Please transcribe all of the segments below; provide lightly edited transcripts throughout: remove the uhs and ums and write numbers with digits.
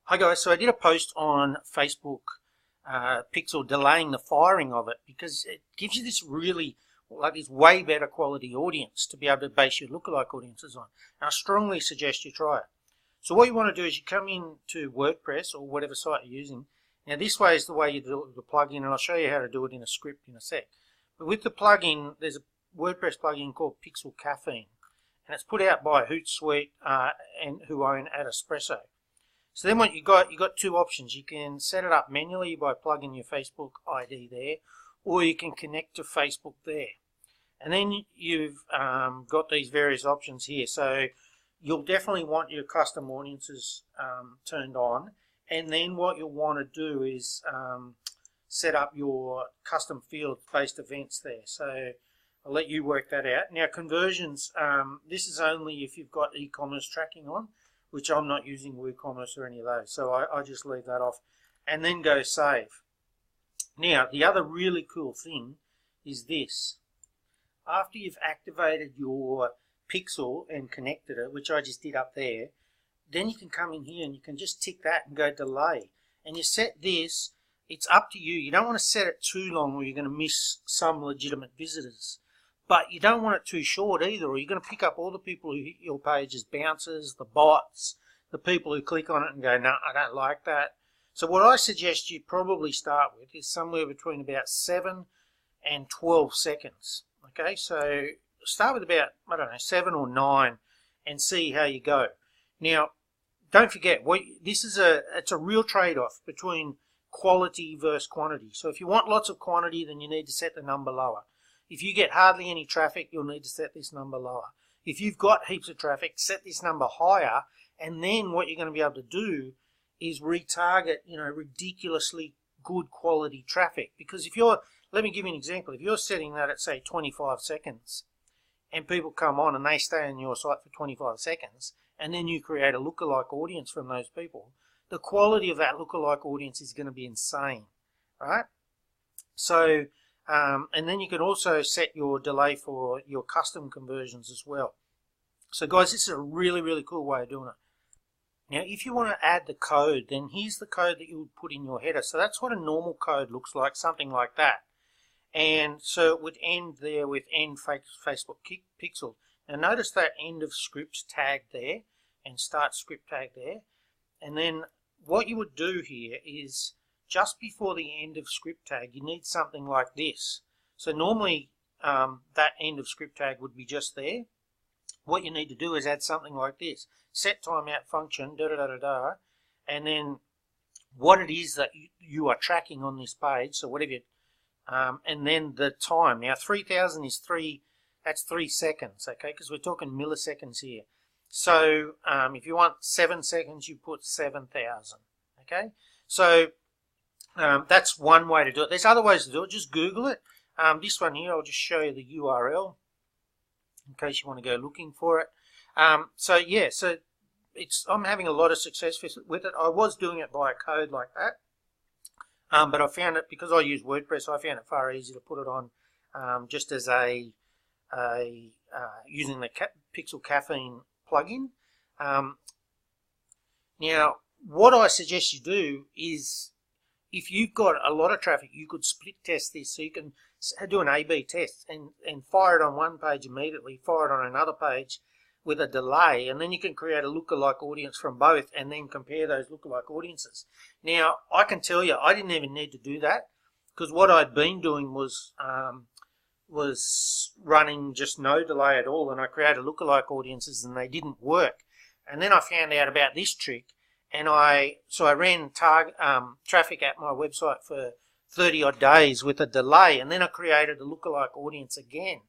Hi guys, so I did a post on Facebook Pixel delaying the firing of it because it gives you this really, this way better quality audience to be able to base your lookalike audiences on. And I strongly suggest you try it. So what you want to do is you come into WordPress or whatever site you're using. Now this way is the way you do the plugin, and I'll show you how to do it in a script in a sec. But with the plugin, there's a WordPress plugin called Pixel Caffeine, and it's put out by Hootsuite and who own Espresso. So then what you got two options. You can set it up manually by plugging your Facebook ID there, or you can connect to Facebook there. And then you've got these various options here. So you'll definitely want your custom audiences turned on. And then what you'll want to do is set up your custom field-based events there. So I'll let you work that out. Now conversions, this is only if you've got e-commerce tracking on, which I'm not using WooCommerce or any of those, so I just leave that off, and then go save. Now, the other really cool thing is this. After you've activated your pixel and connected it, which I just did up there, then you can come in here and you can just tick that and go delay. And you set this, it's up to you. You don't want to set it too long or you're going to miss some legitimate visitors. But you don't want it too short either, or you're going to pick up all the people who hit your page as bouncers, the bots, the people who click on it and go, no, I don't like that. So what I suggest you probably start with is somewhere between about 7 and 12 seconds. Okay, so start with about, I don't know, 7 or 9 and see how you go. Now, don't forget, it's a real trade-off between quality versus quantity. So if you want lots of quantity, then you need to set the number lower. If you get hardly any traffic, you'll need to set this number lower. If you've got heaps of traffic, set this number higher, and then what you're going to be able to do is retarget, ridiculously good quality traffic. Because if you're, let me give you an example, if you're setting that at say 25 seconds, and people come on and they stay on your site for 25 seconds, and then you create a lookalike audience from those people, the quality of that lookalike audience is going to be insane, right? So, and then you can also set your delay for your custom conversions as well. So guys, this is a really, really cool way of doing it. Now, if you want to add the code, then here's the code that you would put in your header. So that's what a normal code looks like, something like that. And so it would end there with end Facebook pixel. Now notice that end of scripts tag there and start script tag there. And then what you would do here is just before the end of script tag, you need something like this. So normally that end of script tag would be just there. What you need to do is add something like this. Set timeout function, and then what it is that you are tracking on this page, so whatever you, and then the time. Now 3000 is that's 3 seconds, okay, because we're talking milliseconds here. So if you want 7 seconds, you put 7000, okay? So that's one way to do it. There's other ways to do it. Just Google it. This one here, I'll just show you the URL in case you want to go looking for it. So yeah, so I'm having a lot of success with it. I was doing it by a code like that, but I found it, because I use WordPress, I found it far easier to put it on just as using the Pixel Caffeine plugin. Now, what I suggest you do is, if you've got a lot of traffic, you could split test this. So you can do an A/B test and fire it on one page immediately, fire it on another page with a delay, and then you can create a lookalike audience from both and then compare those lookalike audiences. Now, I can tell you, I didn't even need to do that, because what I'd been doing was running just no delay at all, and I created lookalike audiences and they didn't work. And then I found out about this trick. And so I ran traffic at my website for 30 odd days with a delay, and then I created a lookalike audience again,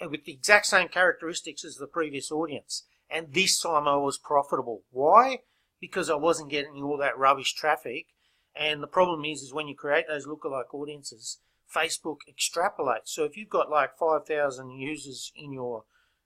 and with the exact same characteristics as the previous audience. And this time I was profitable. Why? Because I wasn't getting all that rubbish traffic. And the problem is when you create those lookalike audiences, Facebook extrapolates. So if you've got like 5,000 users in your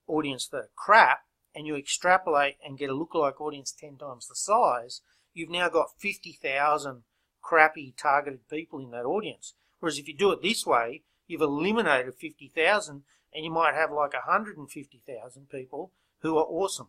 audience that are crap, and you extrapolate and get a lookalike audience 10 times the size, you've now got 50,000 crappy targeted people in that audience. Whereas if you do it this way, you've eliminated 50,000 and you might have like 150,000 people who are awesome.